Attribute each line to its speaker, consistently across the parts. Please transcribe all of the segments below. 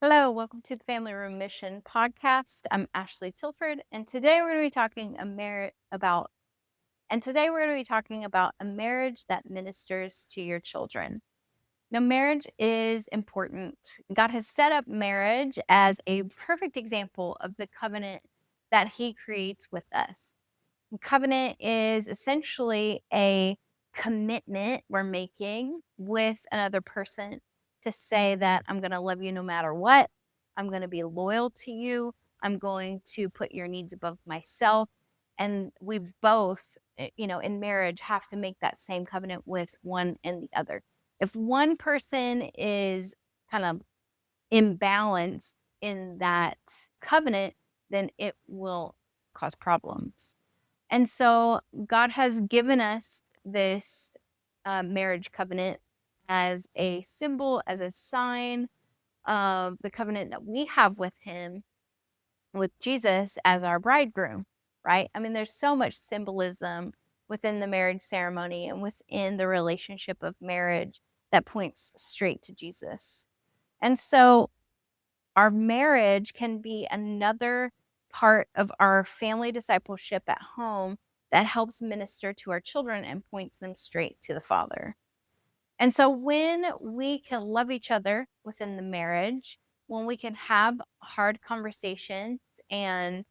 Speaker 1: Hello, welcome to the Family Room Mission podcast. I'm Ashley Tilford, and today we're going to be talking about a marriage that ministers to your children. Now, marriage is important. God has set up marriage as a perfect example of the covenant that He creates with us. Covenant is essentially a commitment we're making with another person to say that I'm going to love you no matter what. I'm going to be loyal to you. I'm going to put your needs above myself. And we both, in marriage have to make that same covenant with one and the other. If one person is kind of imbalanced in that covenant, then it will cause problems. And so God has given us this marriage covenant as a symbol, as a sign of the covenant that we have with Him, with Jesus as our bridegroom, right? I mean, there's so much symbolism within the marriage ceremony and within the relationship of marriage that points straight to Jesus. And so our marriage can be another part of our family discipleship at home that helps minister to our children and points them straight to the Father. And so when we can love each other within the marriage, when we can have hard conversations and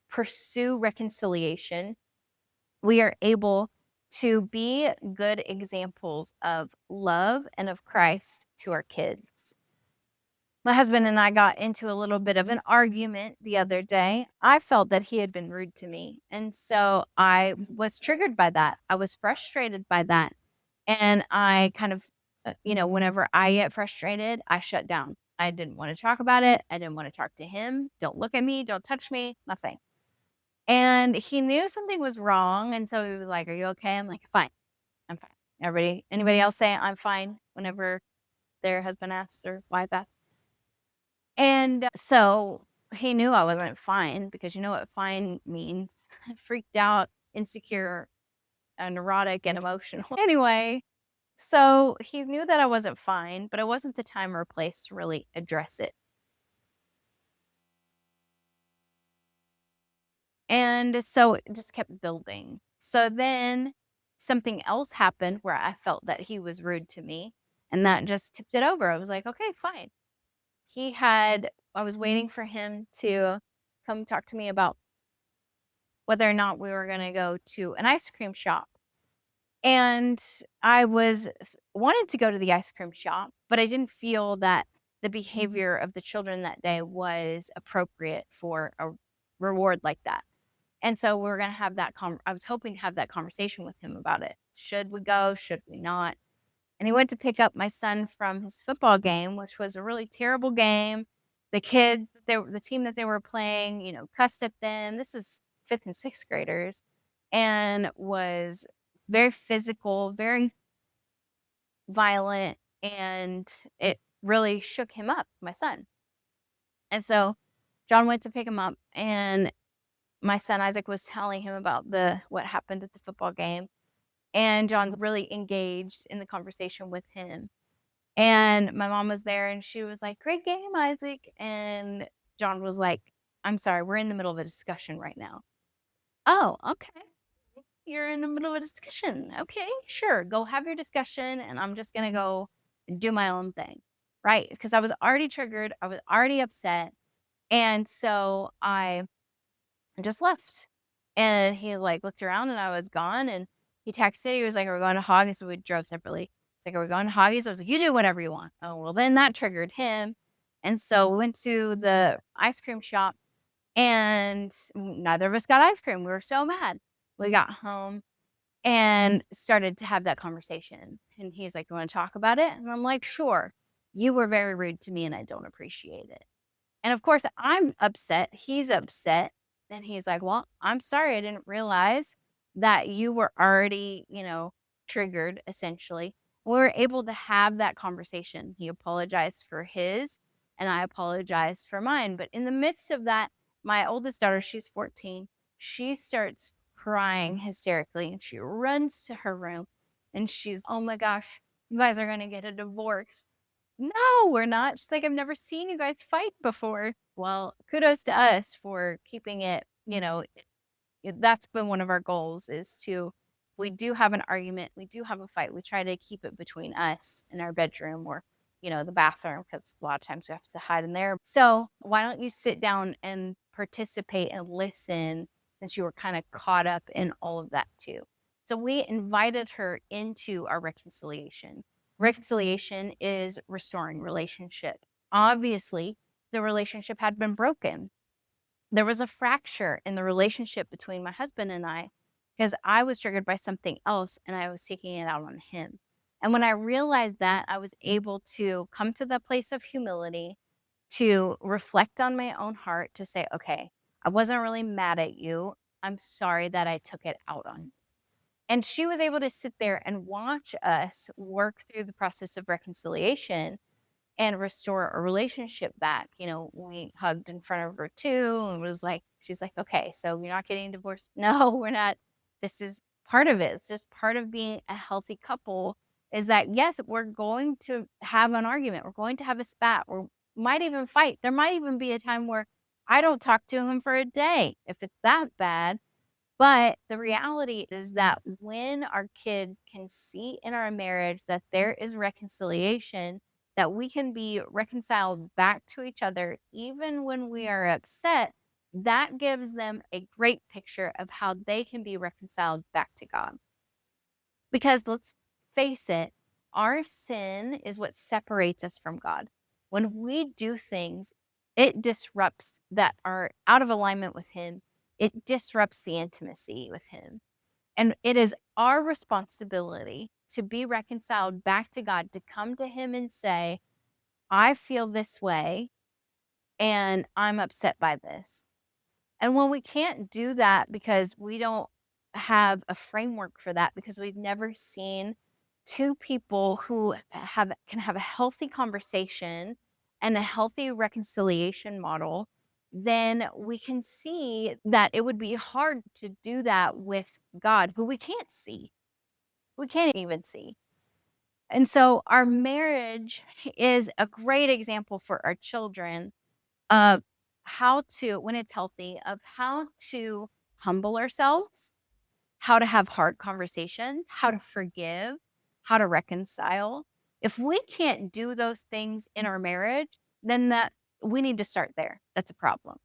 Speaker 1: pursue reconciliation, we are able to be good examples of love and of Christ to our kids. My husband and I got into a little bit of an argument the other day. I felt that he had been rude to me. And so I was triggered by that. I was frustrated by that. And I kind of, whenever I get frustrated, I shut down. I didn't want to talk about it. I didn't want to talk to him. Don't look at me. Don't touch me. Nothing. And he knew something was wrong. And so he was like, "Are you okay?" I'm like, "Fine. I'm fine." Anybody else say I'm fine whenever their husband asks or wife asks? And so he knew I wasn't fine because you know what fine means? Freaked out, insecure, neurotic, and emotional. Anyway, so he knew that I wasn't fine, but it wasn't the time or place to really address it. And so it just kept building. So then something else happened where I felt that he was rude to me, and that just tipped it over. I was like, okay, fine. I was waiting for him to come talk to me about whether or not we were gonna go to an ice cream shop. And I wanted to go to the ice cream shop, but I didn't feel that the behavior of the children that day was appropriate for a reward like that. And so we are gonna have that I was hoping to have that conversation with him about it. Should we go? Should we not? And he went to pick up my son from his football game, which was a really terrible game. The team that they were playing, cussed at them. This is 5th and 6th graders, and was very physical, very violent, and it really shook him up, my son. And so John went to pick him up, and my son Isaac was telling him about what happened at the football game, and John's really engaged in the conversation with him. And my mom was there and she was like, "Great game, Isaac." And John was like, "I'm sorry, we're in the middle of a discussion right now." "Oh, okay. You're in the middle of a discussion. Okay, sure. Go have your discussion and I'm just going to go do my own thing." Right? Because I was already triggered, I was already upset. And so I just left. And he like looked around and I was gone, and he texted. He was like, "Are we going to Hoggies?" So we drove separately. He's like, "Are we going to Hoggies?" I was like, "You do whatever you want." Oh, well, then that triggered him. And so we went to the ice cream shop, and neither of us got ice cream. We were so mad. We got home and started to have that conversation. And he's like, "You want to talk about it?" And I'm like, "Sure. You were very rude to me and I don't appreciate it." And of course, I'm upset. He's upset. And he's like, "Well, I'm sorry. I didn't realize that you were already, triggered, essentially." We were able to have that conversation. He apologized for his, and I apologized for mine. But in the midst of that, my oldest daughter, she's 14, she starts crying hysterically and she runs to her room and she's, "Oh my gosh, you guys are going to get a divorce." No, we're not. She's like, I've never seen you guys fight before. Well, kudos to us for keeping it, that's been one of our goals is to we do have an argument, we do have a fight, we try to keep it between us in our bedroom or, the bathroom because a lot of times we have to hide in there. So why don't you sit down and participate and listen since you were kind of caught up in all of that too? So we invited her into our reconciliation. Reconciliation is restoring relationship. Obviously, the relationship had been broken. There was a fracture in the relationship between my husband and I because I was triggered by something else and I was taking it out on him. And when I realized that, I was able to come to the place of humility, to reflect on my own heart, to say, okay, I wasn't really mad at you. I'm sorry that I took it out on you. And she was able to sit there and watch us work through the process of reconciliation and restore a relationship back. We hugged in front of her too and was like, she's like, okay, so you're not getting divorced? No, we're not. This is part of it. It's just part of being a healthy couple is that, yes, we're going to have an argument. We're going to have a spat. We might even fight. There might even be a time where I don't talk to him for a day if it's that bad. But the reality is that when our kids can see in our marriage that there is reconciliation, that we can be reconciled back to each other, even when we are upset, that gives them a great picture of how they can be reconciled back to God. Because let's face it, our sin is what separates us from God. When we do things, it disrupts that are out of alignment with Him. It disrupts the intimacy with Him. And it is our responsibility to be reconciled back to God, to come to Him and say, I feel this way and I'm upset by this. And when we can't do that because we don't have a framework for that, because we've never seen two people who can have a healthy conversation and a healthy reconciliation model, then we can see that it would be hard to do that with God, who we can't see. We can't even see. And so our marriage is a great example for our children of how to, when it's healthy, of how to humble ourselves, how to have hard conversations, how to forgive, how to reconcile. If we can't do those things in our marriage, then that we need to start there. That's a problem.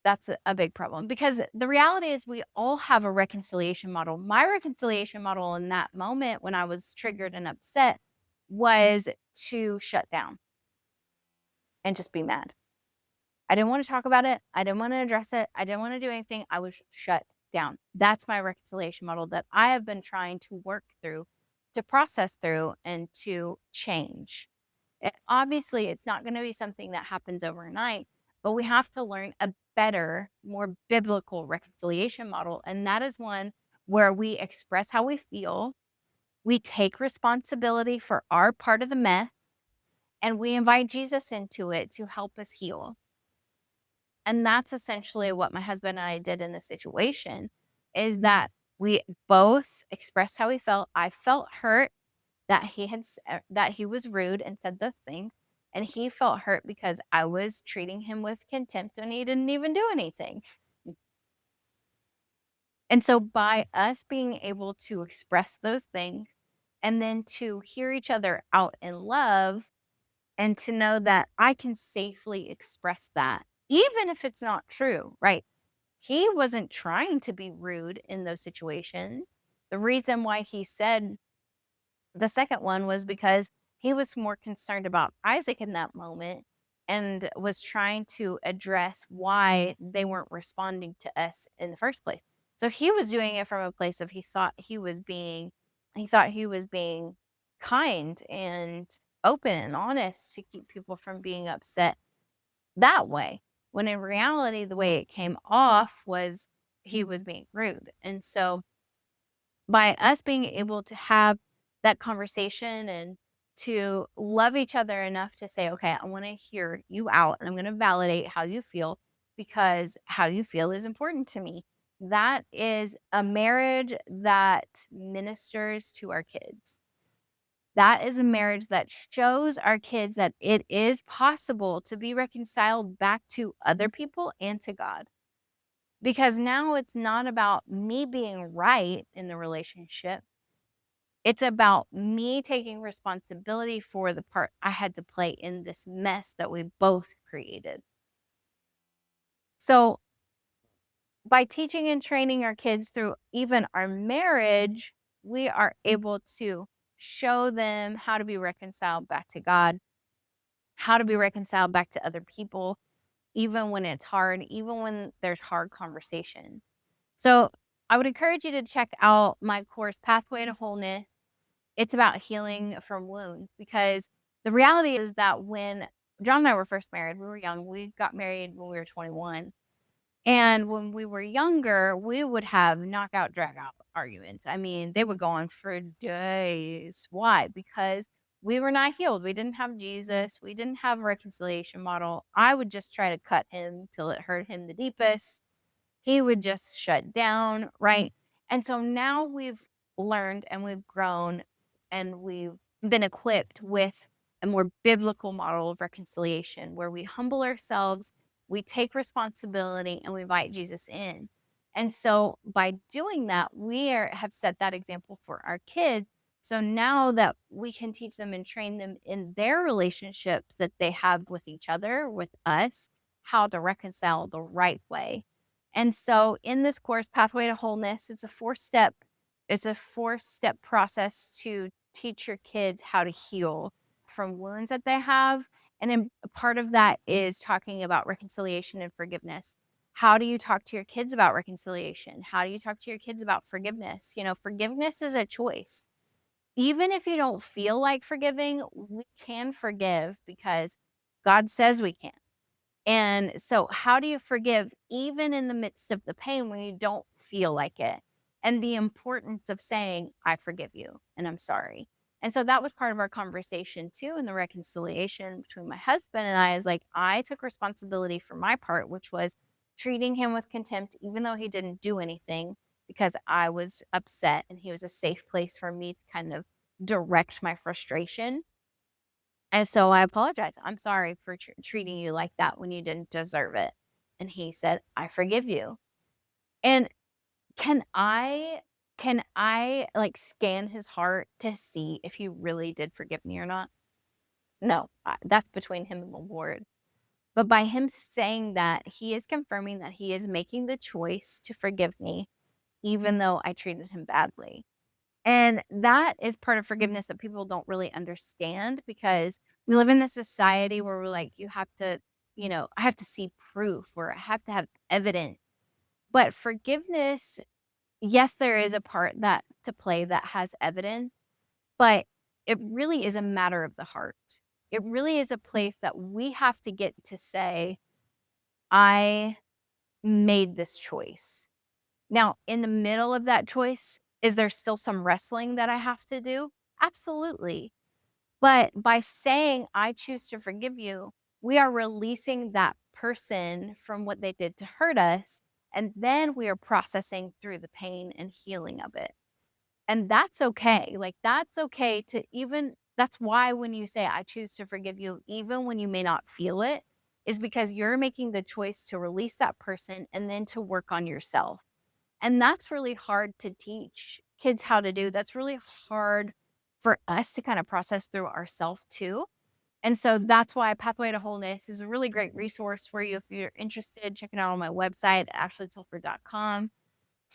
Speaker 1: That's a big problem because the reality is we all have a reconciliation model. My reconciliation model in that moment when I was triggered and upset was to shut down and just be mad. I didn't want to talk about it. I didn't want to address it. I didn't want to do anything. I was shut down. That's my reconciliation model that I have been trying to work through, to process through, and to change. Obviously, it's not going to be something that happens overnight, but we have to learn a better, more biblical reconciliation model. And that is one where we express how we feel, we take responsibility for our part of the mess, and we invite Jesus into it to help us heal. And that's essentially what my husband and I did in this situation is that we both expressed how we felt. I felt hurt that that he was rude and said those things, and he felt hurt because I was treating him with contempt and he didn't even do anything. And so by us being able to express those things and then to hear each other out in love and to know that I can safely express that, even if it's not true, right? He wasn't trying to be rude in those situations. The reason why he said the second one was because he was more concerned about Isaac in that moment and was trying to address why they weren't responding to us in the first place. So he was doing it from a place of he thought he was being kind and open and honest to keep people from being upset that way. When in reality, the way it came off was he was being rude. And so by us being able to have that conversation and to love each other enough to say, okay, I want to hear you out and I'm going to validate how you feel because how you feel is important to me. That is a marriage that ministers to our kids. That is a marriage that shows our kids that it is possible to be reconciled back to other people and to God. Because now it's not about me being right in the relationship. It's about me taking responsibility for the part I had to play in this mess that we both created. So, by teaching and training our kids through even our marriage, we are able to show them how to be reconciled back to God, how to be reconciled back to other people, even when it's hard, even when there's hard conversation. So, I would encourage you to check out my course, Pathway to Wholeness. It's about healing from wounds because the reality is that when John and I were first married, we were young. We got married when we were 21. And when we were younger, we would have knockout, drag out arguments. I mean, they would go on for days. Why? Because we were not healed. We didn't have Jesus. We didn't have a reconciliation model. I would just try to cut him till it hurt him the deepest. He would just shut down, right? And so now we've learned and we've grown and we've been equipped with a more biblical model of reconciliation where we humble ourselves, we take responsibility, and we invite Jesus in. And so by doing that, have set that example for our kids. So now that we can teach them and train them in their relationships that they have with each other, with us, how to reconcile the right way. And so in this course, Pathway to Wholeness, it's a four-step process to teach your kids how to heal from wounds that they have. And then a part of that is talking about reconciliation and forgiveness. How do you talk to your kids about reconciliation? How do you talk to your kids about forgiveness? Forgiveness is a choice. Even if you don't feel like forgiving, we can forgive because God says we can. And so, how do you forgive even in the midst of the pain when you don't feel like it? And the importance of saying, I forgive you and I'm sorry. And so that was part of our conversation too in the reconciliation between my husband and I is like, I took responsibility for my part, which was treating him with contempt, even though he didn't do anything, because I was upset and he was a safe place for me to kind of direct my frustration. And so I apologize. I'm sorry for treating you like that when you didn't deserve it. And he said, I forgive you. And can I can I like scan his heart to see if he really did forgive me or not? No, that's between him and the Lord. But by him saying that, he is confirming that he is making the choice to forgive me, even though I treated him badly. And that is part of forgiveness that people don't really understand because we live in this society where we're like, you have to, I have to see proof or I have to have evidence. But forgiveness, yes, there is a part that to play that has evidence, but it really is a matter of the heart. It really is a place that we have to get to say, I made this choice. Now, in the middle of that choice, is there still some wrestling that I have to do? Absolutely. But by saying, I choose to forgive you, we are releasing that person from what they did to hurt us. And then we are processing through the pain and healing of it. And that's okay. Like, that's okay to even, that's why when you say, I choose to forgive you, even when you may not feel it, is because you're making the choice to release that person and then to work on yourself. And that's really hard to teach kids how to do. That's really hard for us to kind of process through ourselves too. And so that's why Pathway to Wholeness is a really great resource for you if you're interested. Check it out on my website, ashleytilford.com,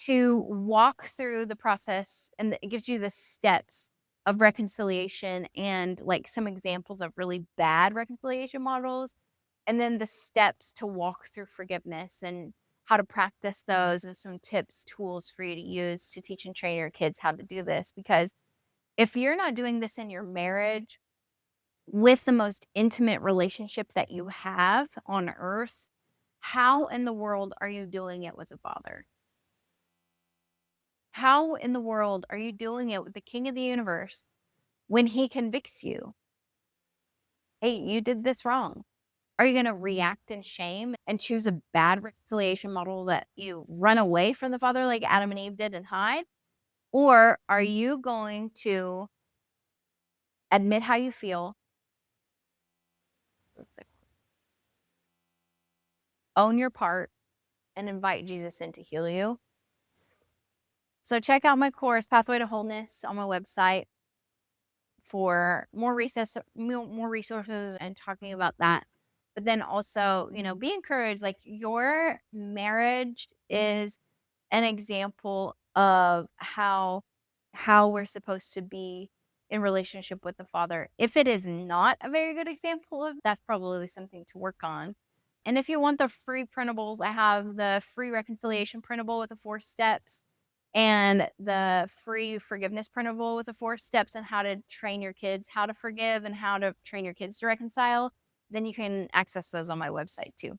Speaker 1: to walk through the process. And it gives you the steps of reconciliation and like some examples of really bad reconciliation models and then the steps to walk through forgiveness and how to practice those and some tips, tools for you to use to teach and train your kids how to do this. Because if you're not doing this in your marriage with the most intimate relationship that you have on earth, how in the world are you doing it with a father? How in the world are you doing it with the king of the universe when he convicts you? Hey, you did this wrong. Are you going to react in shame and choose a bad reconciliation model that you run away from the Father like Adam and Eve did and hide? Or are you going to admit how you feel, own your part, and invite Jesus in to heal you. So check out my course, Pathway to Wholeness, on my website for more resources and talking about that. But then also, be encouraged. Like, your marriage is an example of how we're supposed to be in relationship with the Father. If it is not a very good example of, that's probably something to work on. And if you want the free printables, I have the free reconciliation printable with the 4 steps and the free forgiveness printable with the 4 steps on how to train your kids how to forgive and how to train your kids to reconcile. Then you can access those on my website too.